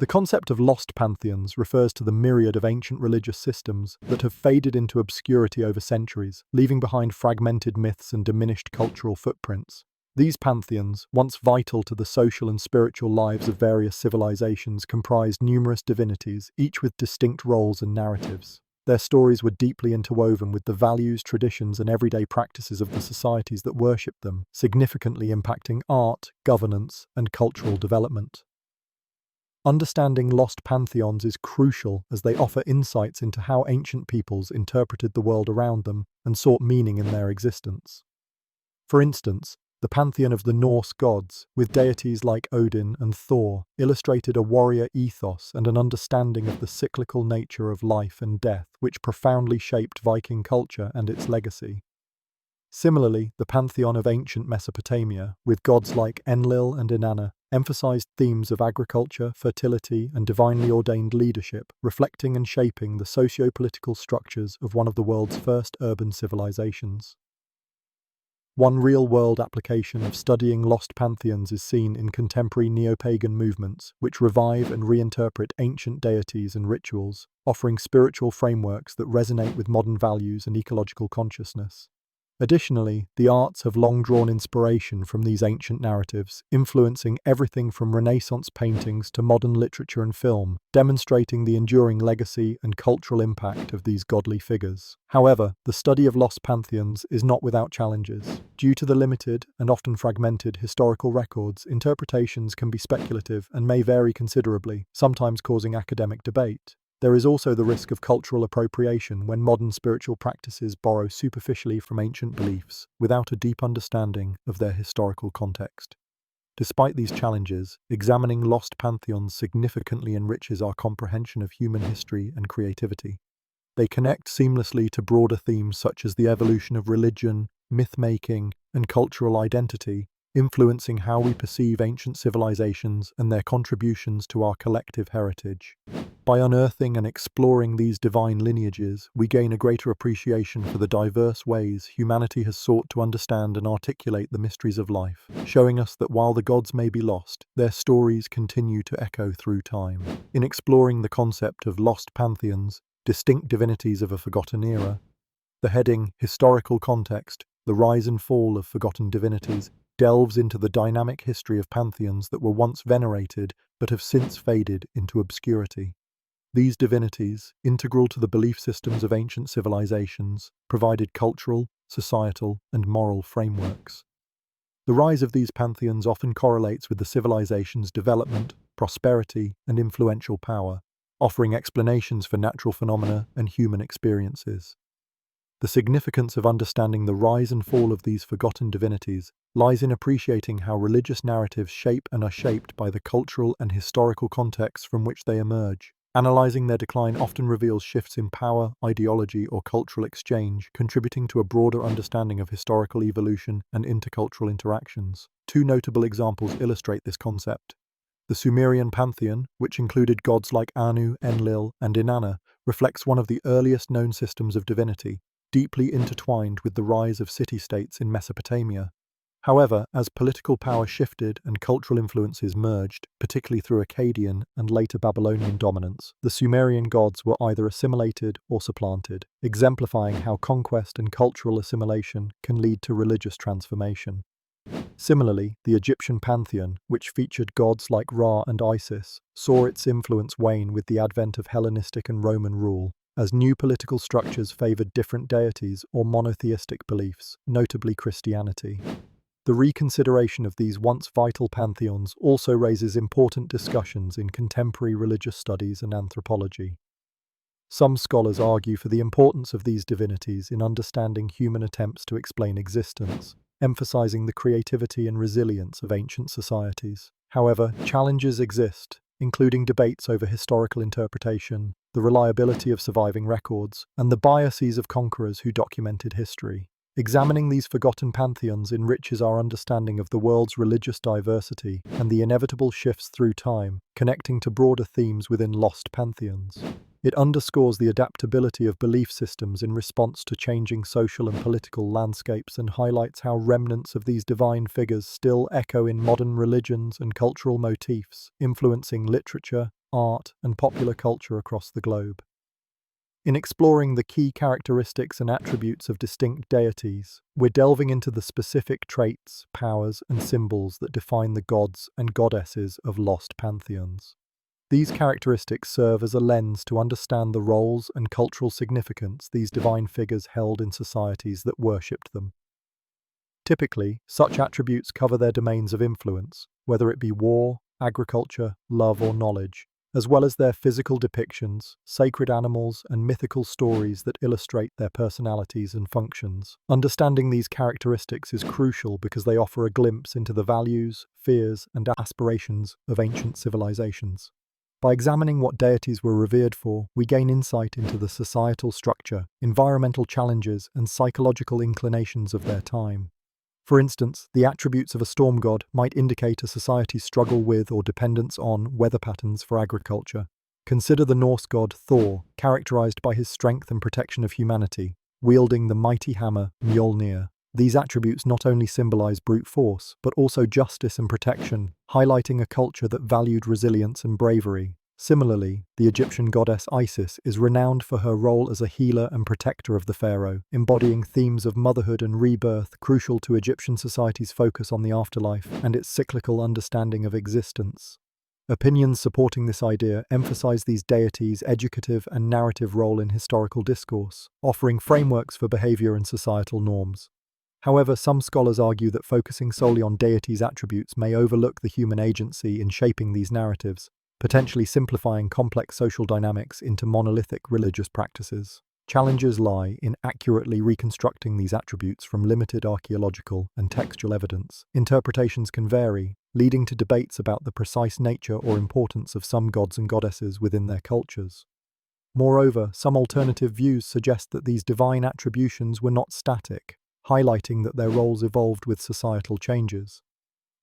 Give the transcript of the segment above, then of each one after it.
The concept of lost pantheons refers to the myriad of ancient religious systems that have faded into obscurity over centuries, leaving behind fragmented myths and diminished cultural footprints. These pantheons, once vital to the social and spiritual lives of various civilizations, comprised numerous divinities, each with distinct roles and narratives. Their stories were deeply interwoven with the values, traditions, and everyday practices of the societies that worshipped them, significantly impacting art, governance, and cultural development. Understanding lost pantheons is crucial as they offer insights into how ancient peoples interpreted the world around them and sought meaning in their existence. For instance, the pantheon of the Norse gods, with deities like Odin and Thor, illustrated a warrior ethos and an understanding of the cyclical nature of life and death, which profoundly shaped Viking culture and its legacy. Similarly, the pantheon of ancient Mesopotamia, with gods like Enlil and Inanna, emphasized themes of agriculture, fertility, and divinely ordained leadership, reflecting and shaping the socio-political structures of one of the world's first urban civilizations. One real-world application of studying lost pantheons is seen in contemporary neopagan movements, which revive and reinterpret ancient deities and rituals, offering spiritual frameworks that resonate with modern values and ecological consciousness. Additionally, the arts have long drawn inspiration from these ancient narratives, influencing everything from Renaissance paintings to modern literature and film, demonstrating the enduring legacy and cultural impact of these godly figures. However, the study of lost pantheons is not without challenges. Due to the limited and often fragmented historical records, interpretations can be speculative and may vary considerably, sometimes causing academic debate. There is also the risk of cultural appropriation when modern spiritual practices borrow superficially from ancient beliefs, without a deep understanding of their historical context. Despite these challenges, examining lost pantheons significantly enriches our comprehension of human history and creativity. They connect seamlessly to broader themes such as the evolution of religion, myth-making, and cultural identity, influencing how we perceive ancient civilizations and their contributions to our collective heritage. By unearthing and exploring these divine lineages, we gain a greater appreciation for the diverse ways humanity has sought to understand and articulate the mysteries of life, showing us that while the gods may be lost, their stories continue to echo through time. In exploring the concept of lost pantheons, distinct divinities of a forgotten era, the heading Historical Context, the Rise and Fall of Forgotten Divinities, delves into the dynamic history of pantheons that were once venerated but have since faded into obscurity. These divinities, integral to the belief systems of ancient civilizations, provided cultural, societal, and moral frameworks. The rise of these pantheons often correlates with the civilization's development, prosperity, and influential power, offering explanations for natural phenomena and human experiences. The significance of understanding the rise and fall of these forgotten divinities lies in appreciating how religious narratives shape and are shaped by the cultural and historical contexts from which they emerge. Analyzing their decline often reveals shifts in power, ideology, or cultural exchange, contributing to a broader understanding of historical evolution and intercultural interactions. Two notable examples illustrate this concept. The Sumerian pantheon, which included gods like Anu, Enlil, and Inanna, reflects one of the earliest known systems of divinity, deeply intertwined with the rise of city-states in Mesopotamia. However, as political power shifted and cultural influences merged, particularly through Akkadian and later Babylonian dominance, the Sumerian gods were either assimilated or supplanted, exemplifying how conquest and cultural assimilation can lead to religious transformation. Similarly, the Egyptian pantheon, which featured gods like Ra and Isis, saw its influence wane with the advent of Hellenistic and Roman rule, as new political structures favored different deities or monotheistic beliefs, notably Christianity. The reconsideration of these once vital pantheons also raises important discussions in contemporary religious studies and anthropology. Some scholars argue for the importance of these divinities in understanding human attempts to explain existence, emphasizing the creativity and resilience of ancient societies. However, challenges exist, including debates over historical interpretation, the reliability of surviving records, and the biases of conquerors who documented history. Examining these forgotten pantheons enriches our understanding of the world's religious diversity and the inevitable shifts through time, connecting to broader themes within lost pantheons. It underscores the adaptability of belief systems in response to changing social and political landscapes and highlights how remnants of these divine figures still echo in modern religions and cultural motifs, influencing literature, art, and popular culture across the globe. In exploring the key characteristics and attributes of distinct deities, we're delving into the specific traits, powers, and symbols that define the gods and goddesses of lost pantheons. These characteristics serve as a lens to understand the roles and cultural significance these divine figures held in societies that worshipped them. Typically, such attributes cover their domains of influence, whether it be war, agriculture, love, or knowledge, as well as their physical depictions, sacred animals, and mythical stories that illustrate their personalities and functions. Understanding these characteristics is crucial because they offer a glimpse into the values, fears, and aspirations of ancient civilizations. By examining what deities were revered for, we gain insight into the societal structure, environmental challenges, and psychological inclinations of their time. For instance, the attributes of a storm god might indicate a society's struggle with or dependence on weather patterns for agriculture. Consider the Norse god Thor, characterized by his strength and protection of humanity, wielding the mighty hammer Mjolnir. These attributes not only symbolize brute force, but also justice and protection, highlighting a culture that valued resilience and bravery. Similarly, the Egyptian goddess Isis is renowned for her role as a healer and protector of the pharaoh, embodying themes of motherhood and rebirth crucial to Egyptian society's focus on the afterlife and its cyclical understanding of existence. Opinions supporting this idea emphasize these deities' educative and narrative role in historical discourse, offering frameworks for behavior and societal norms. However, some scholars argue that focusing solely on deities' attributes may overlook the human agency in shaping these narratives, potentially simplifying complex social dynamics into monolithic religious practices. Challenges lie in accurately reconstructing these attributes from limited archaeological and textual evidence. Interpretations can vary, leading to debates about the precise nature or importance of some gods and goddesses within their cultures. Moreover, some alternative views suggest that these divine attributions were not static, highlighting that their roles evolved with societal changes.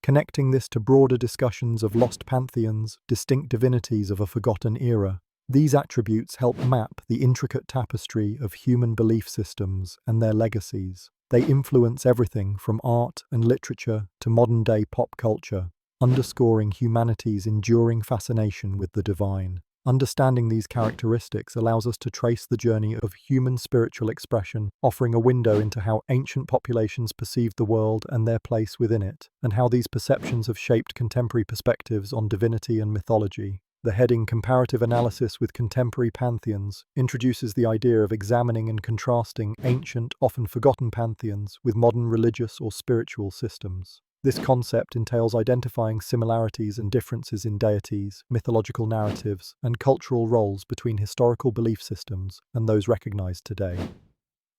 Connecting this to broader discussions of lost pantheons, distinct divinities of a forgotten era, these attributes help map the intricate tapestry of human belief systems and their legacies. They influence everything from art and literature to modern-day pop culture, underscoring humanity's enduring fascination with the divine. Understanding these characteristics allows us to trace the journey of human spiritual expression, offering a window into how ancient populations perceived the world and their place within it, and how these perceptions have shaped contemporary perspectives on divinity and mythology. The heading Comparative Analysis with Contemporary Pantheons introduces the idea of examining and contrasting ancient, often forgotten pantheons with modern religious or spiritual systems. This concept entails identifying similarities and differences in deities, mythological narratives, and cultural roles between historical belief systems and those recognized today.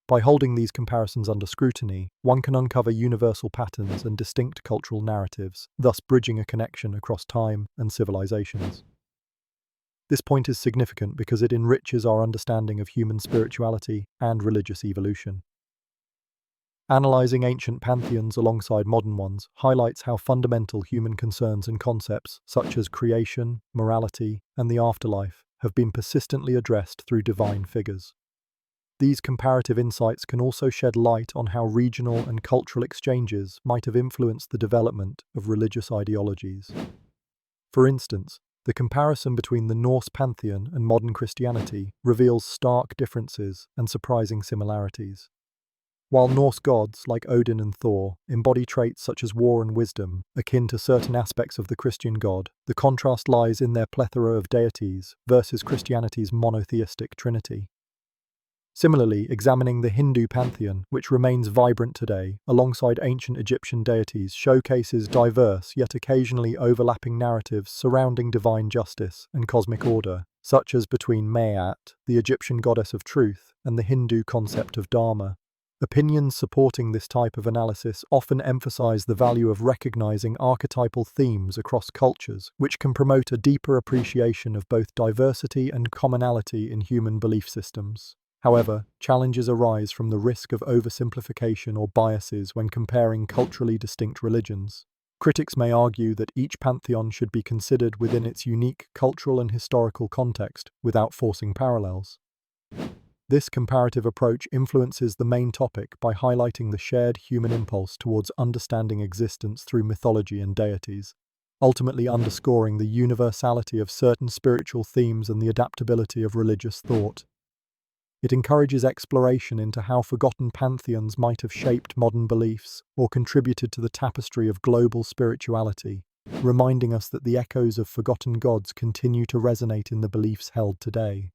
By holding these comparisons under scrutiny, one can uncover universal patterns and distinct cultural narratives, thus bridging a connection across time and civilizations. This point is significant because it enriches our understanding of human spirituality and religious evolution. Analyzing ancient pantheons alongside modern ones highlights how fundamental human concerns and concepts, such as creation, morality, and the afterlife, have been persistently addressed through divine figures. These comparative insights can also shed light on how regional and cultural exchanges might have influenced the development of religious ideologies. For instance, the comparison between the Norse pantheon and modern Christianity reveals stark differences and surprising similarities. While Norse gods, like Odin and Thor, embody traits such as war and wisdom, akin to certain aspects of the Christian god, the contrast lies in their plethora of deities versus Christianity's monotheistic trinity. Similarly, examining the Hindu pantheon, which remains vibrant today, alongside ancient Egyptian deities, showcases diverse yet occasionally overlapping narratives surrounding divine justice and cosmic order, such as between Maat, the Egyptian goddess of truth, and the Hindu concept of Dharma. Opinions supporting this type of analysis often emphasize the value of recognizing archetypal themes across cultures, which can promote a deeper appreciation of both diversity and commonality in human belief systems. However, challenges arise from the risk of oversimplification or biases when comparing culturally distinct religions. Critics may argue that each pantheon should be considered within its unique cultural and historical context, without forcing parallels. This comparative approach influences the main topic by highlighting the shared human impulse towards understanding existence through mythology and deities. ultimately underscoring the universality of certain spiritual themes and the adaptability of religious thought. It encourages exploration into how forgotten pantheons might have shaped modern beliefs or contributed to the tapestry of global spirituality, reminding us that the echoes of forgotten gods continue to resonate in the beliefs held today.